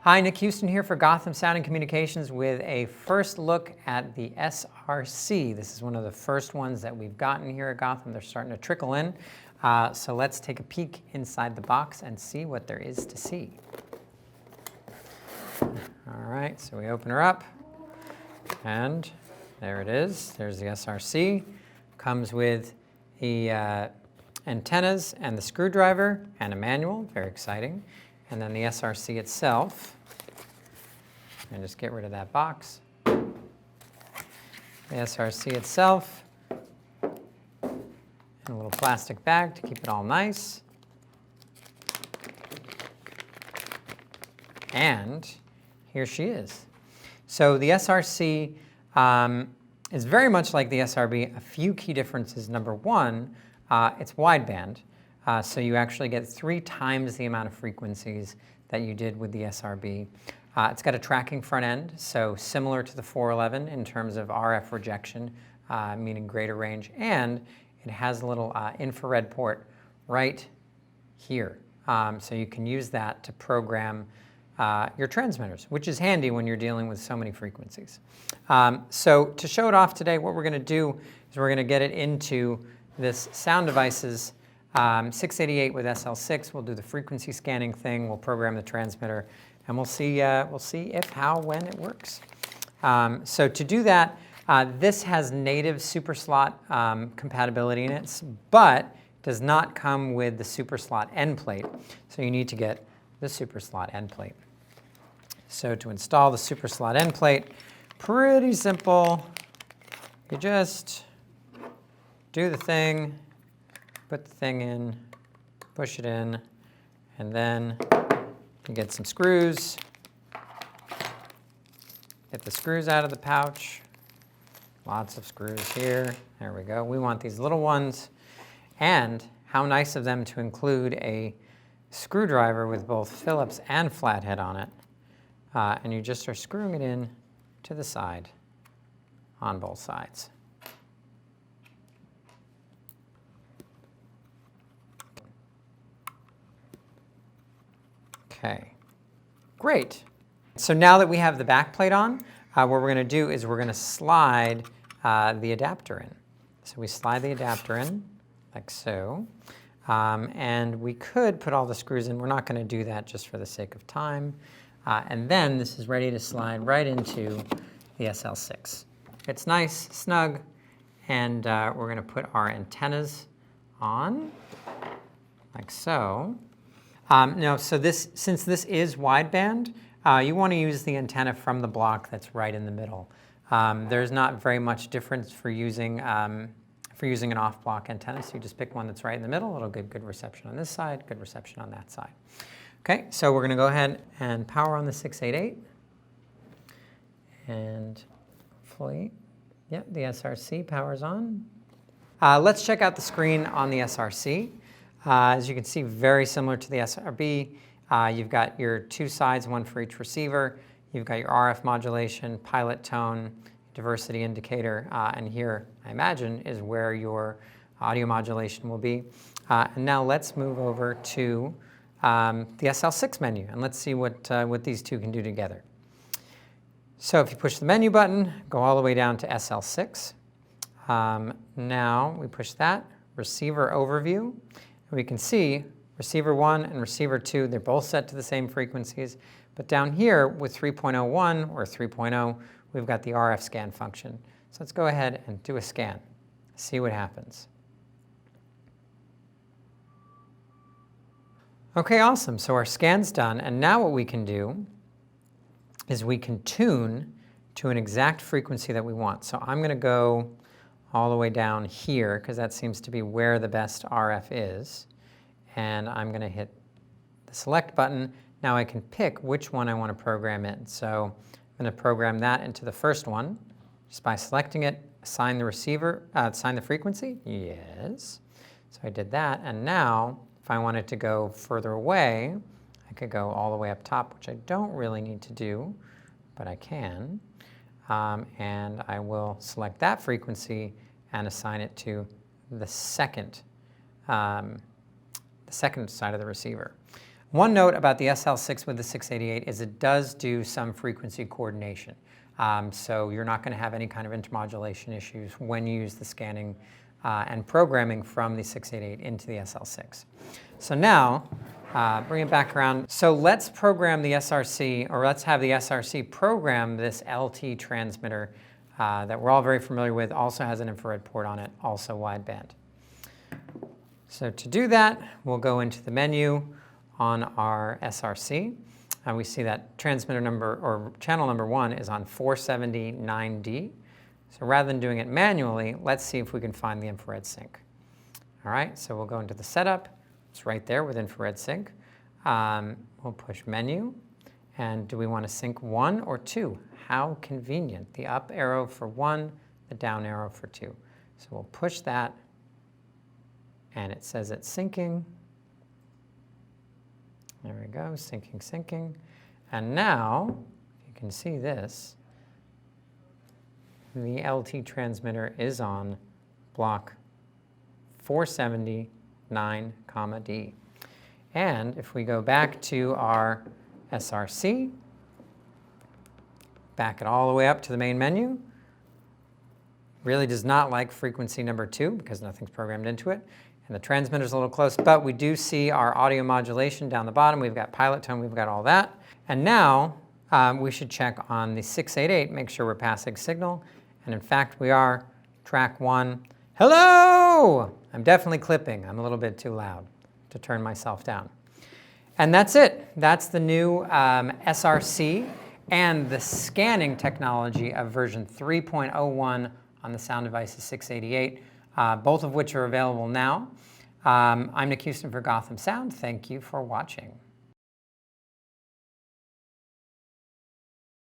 Hi, Nick Huston here for Gotham Sound and Communications with a first look at the SRc. This is one of the first ones that we've gotten here at Gotham. They're starting to trickle in. So let's take a peek inside the box and see what there is to see. All right, so we open her up, and there it is. There's the SRc. Comes with the antennas and the screwdriver and a manual, very exciting. And then the SRc itself, and just get rid of that box. The SRc itself, in a little plastic bag to keep it all nice. And here she is. So the SRc is very much like the SRb. A few key differences. Number one, it's wideband. So you actually get 3 times the amount of frequencies that you did with the SRb. It's got a tracking front end, so similar to the 411 in terms of RF rejection, meaning greater range, and it has a little infrared port right here. So you can use that to program your transmitters, which is handy when you're dealing with so many frequencies. So to show it off today, what we're going to do is we're going to get it into this Sound Devices 688 with SL6. We'll do the frequency scanning thing. We'll program the transmitter, and we'll see if, how, when it works. So to do that, this has native SuperSlot compatibility in it, but does not come with the SuperSlot end plate. So you need to get the SuperSlot end plate. So to install the SuperSlot end plate, pretty simple. You just do the thing. Put the thing in, push it in, and then you get some screws. Get the screws out of the pouch. Lots of screws here. There we go. We want these little ones. And how nice of them to include a screwdriver with both Phillips and flathead on it. And you just are screwing it in to the side on both sides. Okay, great. So now that we have the back plate on, what we're going to do is we're going to slide the adapter in. So we slide the adapter in, like so. And we could put all the screws in. We're not going to do that just for the sake of time. And then this is ready to slide right into the SL6. It's nice, snug, and we're going to put our antennas on, like so. Now, so since this is wideband, you want to use the antenna from the block that's right in the middle. There's not very much difference for using an off-block antenna, so you just pick one that's right in the middle. It'll get good reception on this side, good reception on that side. Okay, so we're going to go ahead and power on the 688. And hopefully, yeah, the SRc powers on. Let's check out the screen on the SRc. As you can see, very similar to the SRb. You've got your 2 sides, one for each receiver. You've got your RF modulation, pilot tone, diversity indicator, and here, I imagine, is where your audio modulation will be. And now let's move over to the SL6 menu, and let's see what these two can do together. So if you push the menu button, go all the way down to SL6. Now we push that, receiver overview. We can see receiver 1 and receiver 2, they're both set to the same frequencies. But down here with 3.01 or 3.0, we've got the RF scan function. So let's go ahead and do a scan, see what happens. Okay, awesome. So our scan's done. And now what we can do is we can tune to an exact frequency that we want. So I'm going to go all the way down here, because that seems to be where the best RF is. And I'm going to hit the select button. Now I can pick which one I want to program in. So I'm going to program that into the first one just by selecting it, assign the receiver, assign the frequency. Yes. So I did that. And now if I wanted to go further away, I could go all the way up top, which I don't really need to do, but I can. And I will select that frequency and assign it to the second side of the receiver. One note about the SL6 with the 688 is it does do some frequency coordination. So you're not going to have any kind of intermodulation issues when you use the scanning and programming from the 688 into the SL6. So now, bring it back around. So let's program the SRC, or let's have the SRC program this LT transmitter that we're all very familiar with, also has an infrared port on it, also wideband. So to do that, we'll go into the menu on our SRC, and we see that transmitter number, or channel number 1 is on 479D. So rather than doing it manually, let's see if we can find the infrared sync. All right, so we'll go into the setup. It's right there with infrared sync. We'll push menu, and do we want to sync 1 or 2? How convenient. The up arrow for 1, the down arrow for 2. So we'll push that, and it says it's syncing. There we go, syncing, syncing. And now, you can see this, the LT transmitter is on block 479, D. And if we go back to our SRC, back it all the way up to the main menu, really does not like frequency number 2 because nothing's programmed into it. And the transmitter's a little close, but we do see our audio modulation down the bottom. We've got pilot tone, we've got all that. And now we should check on the 688, make sure we're passing signal. And in fact, we are. Track 1. Hello! I'm definitely clipping. I'm a little bit too loud to turn myself down. And that's it. That's the new SRC and the scanning technology of version 3.01 on the Sound Devices 688. Both of which are available now. I'm Nick Huston for Gotham Sound. Thank you for watching.